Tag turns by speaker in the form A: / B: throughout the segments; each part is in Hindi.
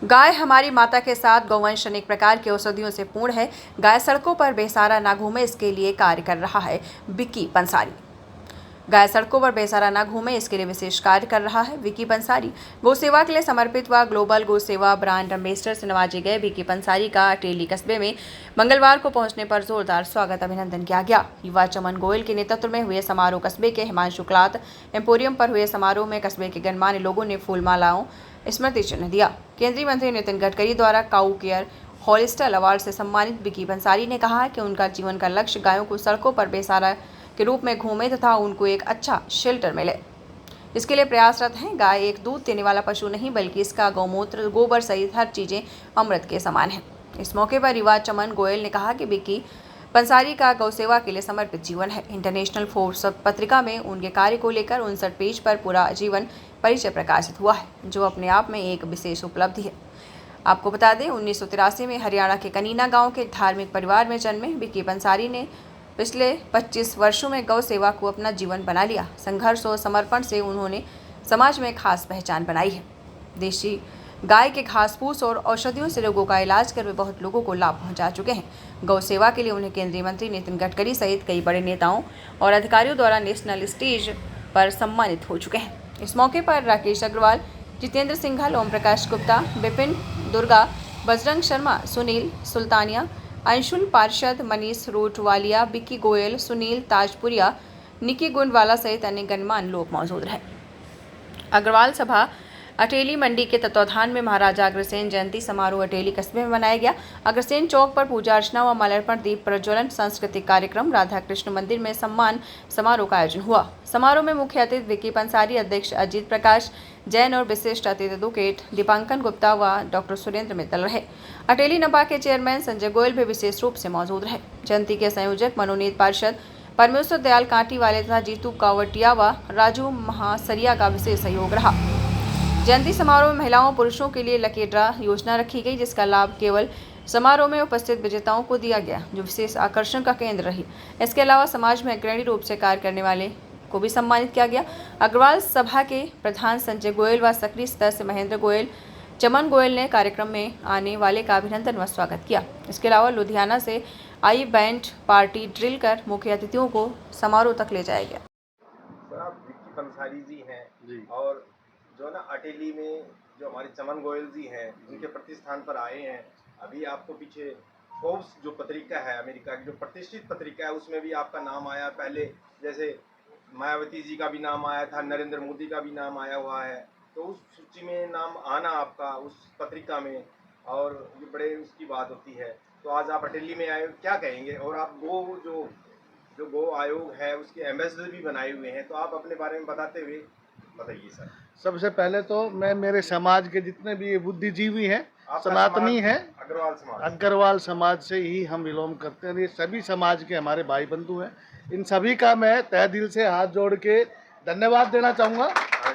A: गाय हमारी माता के साथ गौवंश अनेक प्रकार के औषधियों से पूर्ण है। गाय सड़कों पर बेसहारा ना घूमे, इसके लिए कार्य कर रहा है विक्की पंसारी। गाय सड़कों पर बेसहारा ना घूमे, इसके लिए विशेष कार्य कर रहा है विक्की पंसारी। गौ सेवा के लिए समर्पित व ग्लोबल गौ सेवा ब्रांड एम्बेसडर से नवाजे गए विक्की पंसारी का अटेली कस्बे में मंगलवार को पहुंचने पर जोरदार स्वागत अभिनंदन किया गया। युवा चमन गोयल के नेतृत्व में हुए समारोह कस्बे के हिमांशु क्लॉथ एम्पोरियम पर हुए समारोह में कस्बे के गणमान्य लोगों ने फूल मालाओं स्मृति चिन्ह दिया। केंद्रीय मंत्री नितिन गडकरी द्वारा काऊ केयर हॉलिस्टर अवार्ड से सम्मानित विक्की पंसारी ने कहा कि उनका जीवन का लक्ष्य गायों को सड़कों पर बेसहारा के रूप में घूमे तथा उनको एक अच्छा शेल्टर मिले, इसके लिए प्रयासरत हैं। गाय एक दूध देने वाला पशु नहीं, बल्कि इसका गौमूत्र, गोबर सहित हर चीजें अमृत के समान है। इस मौके पर युवा चमन गोयल ने कहा कि विक्की पंसारी का गौ सेवा के लिए समर्पित जीवन है। इंटरनेशनल फोर्स पत्रिका में उनके कार्य को लेकर 59 पेज पर पूरा जीवन परिचय प्रकाशित हुआ है, जो अपने आप में एक विशेष उपलब्धि है। आपको बता दें, 1983 में हरियाणा के कनीना गांव के धार्मिक परिवार में जन्मे विक्की पंसारी ने पिछले 25 वर्षों में गौ सेवा को अपना जीवन बना लिया। संघर्ष और समर्पण से उन्होंने समाज में खास पहचान बनाई है। देशी गाय के घास फूस और औषधियों से लोगों का इलाज कर वे बहुत लोगों को लाभ पहुंचा चुके हैं। गौ सेवा के लिए उन्हें केंद्रीय मंत्री नितिन गडकरी सहित कई बड़े नेताओं और अधिकारियों द्वारा नेशनल स्टेज पर सम्मानित हो चुके हैं। इस मौके पर राकेश अग्रवाल, जितेंद्र सिंघल, ओम प्रकाश गुप्ता, विपिन दुर्गा, बजरंग शर्मा, सुनील सुल्तानिया, अंशुल पार्षद, मनीष रोटवालिया, विक्की गोयल, सुनील ताजपुरिया, निकी गुंडवाला सहित अन्य गणमान्य लोग मौजूद रहे। अग्रवाल सभा अटेली मंडी के तत्वाधान में महाराजा अग्रसेन जयंती समारोह अटेली कस्बे में मनाया गया। अग्रसेन चौक पर पूजा अर्चना व माल्यार्पण, दीप प्रज्वलन, सांस्कृतिक कार्यक्रम, राधा कृष्ण मंदिर में सम्मान समारोह का आयोजन हुआ। समारोह में मुख्य अतिथि विक्की पंसारी, अध्यक्ष अजीत प्रकाश जैन और विशिष्ट अतिथि एडवोकेट दीपांकन गुप्ता व डॉक्टर सुरेंद्र मित्तल रहे। अटेली नपा के चेयरमैन संजय गोयल भी विशेष रूप से मौजूद रहे। जयंती के संयोजक मनोनीत पार्षद परमेश्वर दयाल कांटी वाले तथा जीतू कावटिया व राजू महासरिया का विशेष सहयोग रहा। जयंती समारोह में महिलाओं पुरुषों के लिए लकी ड्रा योजना रखी गई, जिसका लाभ केवल समारोह में उपस्थित विजेताओं को दिया गया, जो विशेष आकर्षण का केंद्र रही। इसके अलावा समाज में अग्रणी रूप से कार्य करने वाले को भी सम्मानित किया गया। अग्रवाल सभा के प्रधान संजय गोयल व सक्रिय सदस्य से महेंद्र गोयल, चमन गोयल ने कार्यक्रम में आने वाले का अभिनंदन व स्वागत किया। इसके अलावा लुधियाना से आई बैंड पार्टी ड्रिल कर मुख्य अतिथियों को समारोह तक ले जाया गया।
B: सर, आप विक्की पंसारी जी हैं जी, और जो ना अटेली में जो हमारे चमन गोयल जी हैं, उनके प्रतिष्ठान पर आए हैं। अभी आपको पीछे फोर्ब्स जो पत्रिका है, अमेरिका की जो प्रतिष्ठित पत्रिका है, उसमें भी आपका नाम आया। पहले जैसे मायावती जी का भी नाम आया था, नरेंद्र मोदी का भी नाम आया हुआ है, तो उस सूची में नाम आना आपका उस पत्रिका में, और ये बड़े उसकी बात होती है। तो आज आप अटेली में आए, क्या कहेंगे? और आप जो गो आयोग है उसके एम्बेसडर भी बनाए हुए हैं, तो आप अपने बारे में बताते हुए बताइए सर।
C: सबसे पहले तो मैं मेरे समाज के जितने भी बुद्धिजीवी हैं, सनातनी हैं, अग्रवाल समाज से ही हम बिलोंग करते हैं। ये सभी समाज के हमारे भाई बंधु हैं। इन सभी का मैं तहे दिल से हाथ जोड़ के धन्यवाद देना चाहूँगा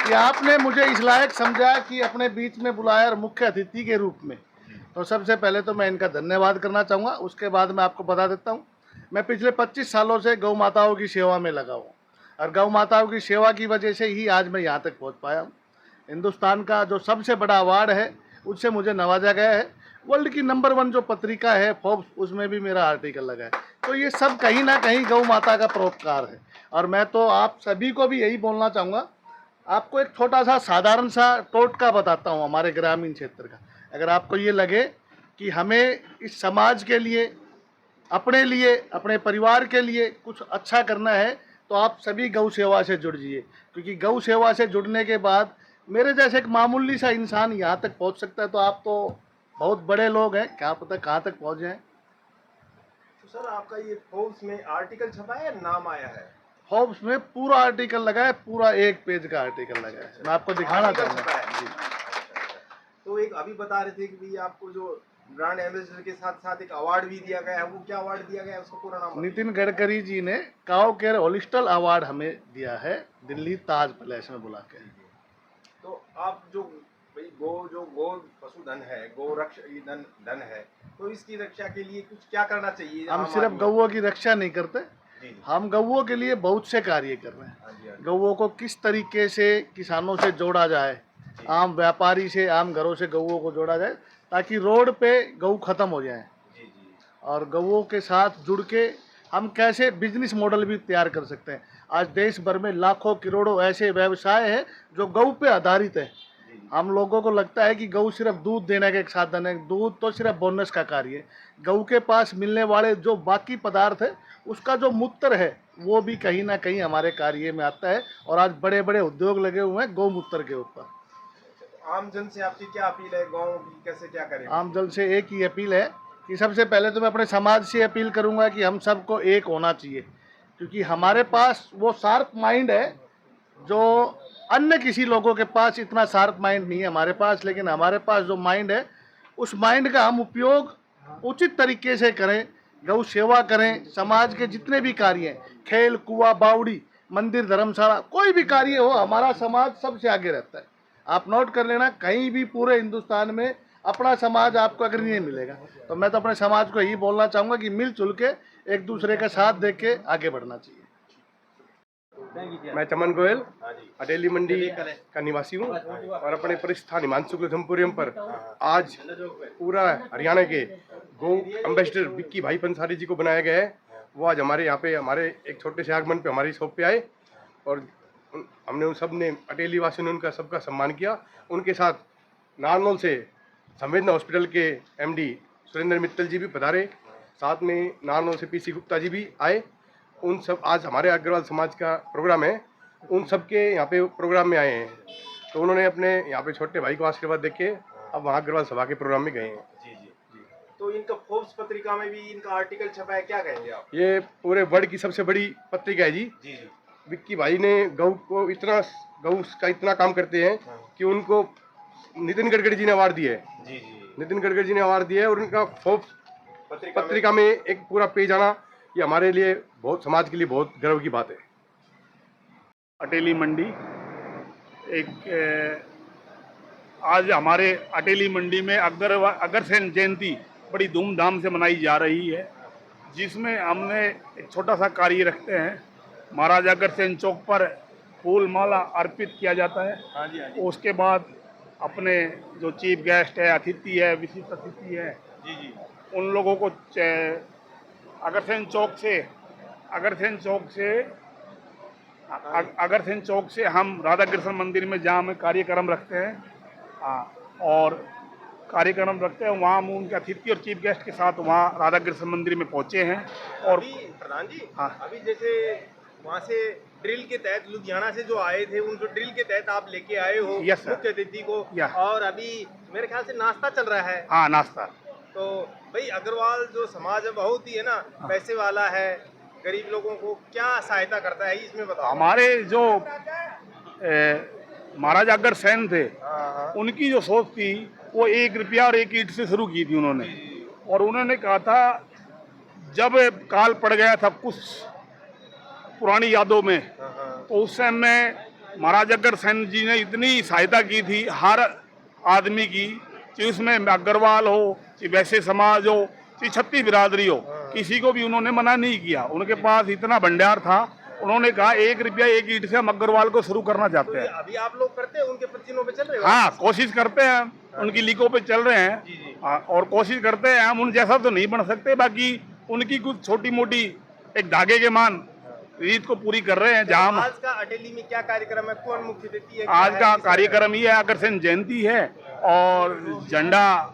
C: कि आपने मुझे इस लायक समझा कि अपने बीच में बुलाया और मुख्य अतिथि के रूप में। तो सबसे पहले तो मैं इनका धन्यवाद करना चाहूँगा। उसके बाद मैं आपको बता देता हूँ, मैं पिछले 25 सालों से गौ माताओं की सेवा में लगा हूँ, और गौ माताओं की सेवा की वजह से ही आज मैं यहाँ तक पहुँच पाया हूँ। हिंदुस्तान का जो सबसे बड़ा अवार्ड है, उससे मुझे नवाजा गया है। वर्ल्ड की नंबर 1 जो पत्रिका है फोर्ब्स, उसमें भी मेरा आर्टिकल लगा है। तो ये सब कहीं ना कहीं गौ माता का परोपकार है। और मैं तो आप सभी को भी यही बोलना चाहूँगा। आपको एक छोटा सा साधारण सा टोटका बताता हूँ हमारे ग्रामीण क्षेत्र का। अगर आपको ये लगे कि हमें इस समाज के लिए, अपने परिवार के लिए कुछ अच्छा करना है, तो आप सभी गौ सेवा से जुड़ जाइए। क्योंकि गौ सेवा से जुड़ने के बाद मेरे जैसे एक मामूली सा इंसान यहाँ तक पहुँच सकता है, तो आप तो बहुत बड़े लोग हैं, क्या पता कहाँ तक पहुँच जाएं।
B: तो सर, आपका ये फोर्ब्स में आर्टिकल छपा है, नाम आया है?
C: फोर्ब्स में पूरा आर्टिकल लगा है, पूरा 1 पेज का आर्टिकल लगा है। मैं आपको दिखाना चाहूँगा।
B: तो एक अभी बता रहे थे कि भी आपको जो ब्रांड एम्बेसडर के साथ साथ एक अवार्ड भी दिया गया है, वो क्या अवार्ड दिया गया है, उसका पूरा नाम?
C: नितिन गडकरी जी ने काऊ केयर हॉलिस्टर अवार्ड हमें दिया है, दिल्ली ताज पैलेस में बुला के।
B: तो आप जो गो पशुधन है, गो रक्षा धन है, तो इसकी रक्षा के लिए कुछ क्या करना चाहिए?
C: हम सिर्फ गौओं की रक्षा नहीं करते, हम गौओं के लिए बहुत से कार्य कर रहे हैं। गौओं को किस तरीके से किसानों से जोड़ा जाए, आम व्यापारी से, आम घरों से गऊओं को जोड़ा जाए, ताकि रोड पे गऊ खत्म हो जाए और गऊओं के साथ जुड़ के हम कैसे बिजनेस मॉडल भी तैयार कर सकते हैं। आज देश भर में लाखों करोड़ों ऐसे व्यवसाय हैं जो गऊ पे आधारित है। हम लोगों को लगता है कि गऊ सिर्फ दूध देने का एक साधन है, दूध तो सिर्फ बोनस का कार्य है। गऊ के पास मिलने वाले जो बाकी पदार्थ है, उसका जो मूत्र है वो भी कहीं ना कहीं हमारे कार्य में आता है और आज बड़े बड़े उद्योग लगे हुए हैं गौमूत्र के ऊपर।
B: आम जन से आपकी क्या अपील है, गाँव की कैसे क्या करें?
C: आम जन से एक ही अपील है कि सबसे पहले तो मैं अपने समाज से अपील करूंगा कि हम सबको एक होना चाहिए, क्योंकि हमारे पास वो शार्प माइंड है जो अन्य किसी लोगों के पास इतना शार्प माइंड नहीं है हमारे पास। लेकिन हमारे पास जो माइंड है, उस माइंड का हम उपयोग उचित तरीके से करें, गौ सेवा करें। समाज के जितने भी कार्य हैं, खेल, कुआं, बावड़ी, मंदिर, धर्मशाला, कोई भी कार्य हो, हमारा समाज सबसे आगे रहता है। आप नोट कर लेना, कहीं भी पूरे हिंदुस्तान में अपना समाज आपको अगर नहीं मिलेगा। तो मैं तो अपने समाज को यही बोलना चाहूँगा कि मिलजुल के एक दूसरे का साथ दे के आगे बढ़ना चाहिए।
D: मैं चमन गोयल अटेली मंडी का निवासी हूँ और अपने परिस्थान हिमांशु जमपुरियम पर आज पूरा हरियाणा के गौ एम्बेसडर विक्की भाई पंसारी जी को बनाया गया है। वो आज हमारे यहाँ पे हमारे एक छोटे से आगमन पे हमारी शॉप पे आए और हमने उन सब ने अटेली वासियों ने उनका सबका सम्मान किया। उनके साथ नारनौल से संवेदना हॉस्पिटल के एमडी सुरेंद्र मित्तल जी भी पधारे, साथ में नारनौल से पीसी गुप्ता जी भी आए। उन सब आज हमारे अग्रवाल समाज का प्रोग्राम है, उन सब के यहाँ पे प्रोग्राम में आए हैं। तो उन्होंने अपने यहाँ पे छोटे भाई को आशीर्वाद देके अब वहाँ अग्रवाल सभा के प्रोग्राम में गए हैं।
B: जी। तो इनका फोर्ब्स पत्रिका में भी इनका आर्टिकल छपा है, क्या कहेंगे आप?
D: ये पूरे वर्ल्ड की सबसे बड़ी पत्रिका है जी। विक्की भाई ने गौ का इतना काम करते हैं कि उनको नितिन गडकरी जी ने अवार्ड दिया है। नितिन गडकरी जी ने अवार्ड दिया है और उनका फोर्ब्स पत्रिका में एक पूरा पेज आना, ये हमारे लिए बहुत, समाज के लिए बहुत गर्व की बात है।
E: अटेली मंडी एक आज हमारे अटेली मंडी में अग्रसेन जयंती बड़ी धूमधाम से मनाई जा रही है, जिसमें हमने एक छोटा सा कार्य रखते हैं। महाराज अग्रसेन चौक पर फूल माला अर्पित किया जाता है। उसके बाद अपने जो चीफ गेस्ट है, अतिथि है, विशिष्ट अतिथि है, उन लोगों को अग्रसेन चौक से हम राधा कृष्ण मंदिर में जहाँ हम कार्यक्रम रखते हैं और कार्यक्रम रखते हैं, वहाँ हम उनके अतिथि और चीफ गेस्ट के साथ वहाँ राधा कृष्ण मंदिर में पहुँचे हैं। और
B: अभी प्रधान जी,
E: हाँ,
B: अभी जैसे वहाँ से ड्रिल के तहत लुधियाना से जो आए थे, उनको ड्रिल के तहत आप लेके आए हो मुख्य अतिथि को, और अभी मेरे ख्याल से नाश्ता चल रहा है।
E: हाँ, नाश्ता।
B: तो भाई अग्रवाल जो समाज है बहुत ही है ना पैसे वाला है, गरीब लोगों को क्या सहायता करता है इसमें बताओ।
E: हमारे जो महाराज अग्रसेन थे, उनकी जो सोच थी वो 1 रुपया और 1 ईंट से शुरू की थी उन्होंने। और उन्होंने कहा था, जब काल पड़ गया था कुछ पुरानी यादों में, तो उस समय महाराज अग्रसेन जी ने इतनी सहायता की थी हर आदमी की, कि उसमें अग्रवाल हो, कि वैसे समाज हो, कि छत्ती बिरादरी हो, किसी को भी उन्होंने मना नहीं किया। उनके पास इतना भंडार था, उन्होंने कहा 1 रुपया 1 ईंट से हम अग्रवाल को शुरू करना चाहते हैं।
B: अभी आप लोग करते हैं, उनके प्रतिदिनों पे चल रहे हो?
E: हाँ, कोशिश करते हैं, उनकी लीकों पे चल रहे हैं और कोशिश करते हैं। हम उन जैसा तो नहीं बन सकते, बाकी उनकी कुछ छोटी मोटी एक धागे के मान रीत को पूरी कर रहे हैं। जहाँ
B: आज का अटेली में क्या कार्यक्रम है, कौन मुख्य अतिथि है?
E: आज का कार्यक्रम ये अग्रसेन जयंती है और झंडा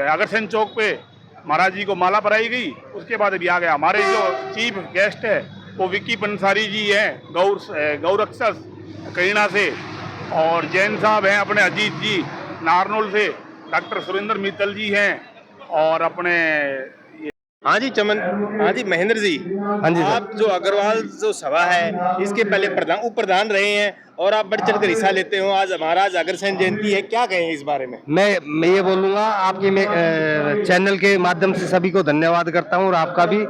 E: अग्रसेन चौक पे महाराज जी को माला पराई गई। उसके बाद अभी आ गया हमारे जो चीफ गेस्ट है वो विक्की पंसारी जी हैं गौरक्षस करीना से, और जैन साहब हैं अपने अजीत जी नारनौल से, डॉक्टर सुरेंद्र मित्तल जी हैं, और अपने
B: हाँ जी चमन, हाँ जी महेंद्र जी, हाँ जी, आप जो अग्रवाल जो सभा है इसके पहले उप प्रधान रहे हैं और आप बढ़ चढ़कर हिस्सा लेते हो। आज महाराज अग्रसेन जयंती है, क्या कहें इस बारे में?
F: मैं ये बोलूँगा, आपके चैनल के माध्यम से सभी को धन्यवाद करता हूँ और आपका भी।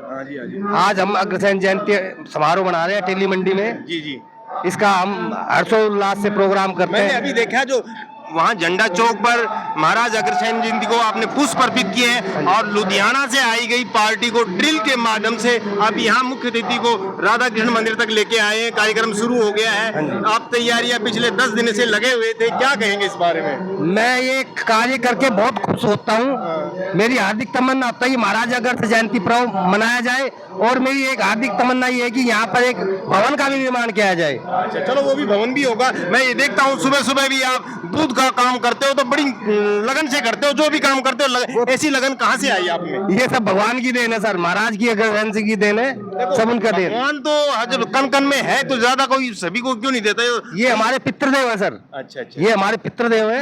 F: आज हम अग्रसेन जयंती समारोह मना रहे हैं अटेली मंडी में।
B: जी।
F: इसका हम हर्षोल्लास से प्रोग्राम करते हैं।
B: मैंने अभी देखा जो
G: वहाँ झंडा चौक पर महाराज अग्रसेन जयंती को आपने पुष्प अर्पित किए हैं और लुधियाना से आई गई पार्टी को ड्रिल के माध्यम से अब यहाँ मुख्य अतिथि को राधा कृष्ण मंदिर तक लेके आए हैं। कार्यक्रम शुरू हो गया है। आप तैयारियां पिछले 10 दिन से लगे हुए थे, क्या कहेंगे इस बारे में?
F: मैं ये कार्य करके बहुत खुश होता हूँ। मेरी हार्दिक तमन्ना होता है कि महाराज अग्रसेन जयंती पर्व मनाया जाए और मेरी एक हार्दिक तमन्ना ये है कि यहाँ पर एक भवन का भी निर्माण किया जाए।
G: अच्छा, चलो वो भी भवन भी होगा। मैं ये देखता हूँ सुबह सुबह भी आप दूध का काम करते हो तो बड़ी लगन से करते हो, जो भी काम करते हो ऐसी लगन कहाँ से आई आप में?
F: ये सब भगवान की देन है सर, महाराज की अग्रसेन की देन है, सब उनका देन।
G: भगवान तो जब कन कन में है तो ज्यादा कोई सभी को क्यों नहीं देता?
F: ये हमारे पितृदेव है सर।
G: अच्छा,
F: ये हमारे पितृदेव है।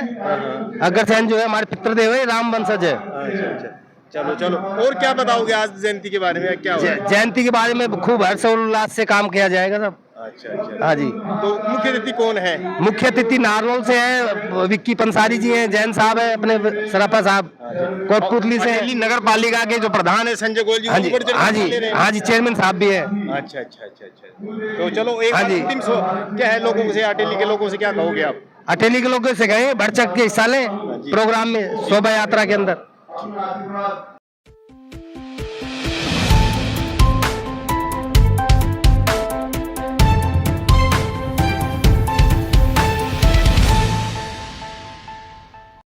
F: अग्रसेन जो है हमारे पितृदेव है, राम वंशज है।
G: अच्छा, चलो चलो, और क्या बताओगे आज जयंती के बारे में? क्या
F: जयंती के बारे में खूब हर्षोल्लास से काम किया जाएगा सब।
G: अच्छा,
F: हाँ जी।
G: तो मुख्य अतिथि कौन है?
F: मुख्य अतिथि नारनौल से है, विक्की पंसारी जी हैं, जैन साहब है, अपने सराफा साहब कोटपुतली से।
G: नगर पालिका के जो प्रधान है संजय गोयल जी,
F: हाँ जी, चेयरमैन साहब भी है।
G: अच्छा, तो चलो एक अंतिम क्या है, लोगों से, अटेली के लोगों से क्या कहोगे आप?
F: अटेली के लोगों से कहें बढ़ चढ़ के हिस्सा लें प्रोग्राम में, शोभा यात्रा के अंदर।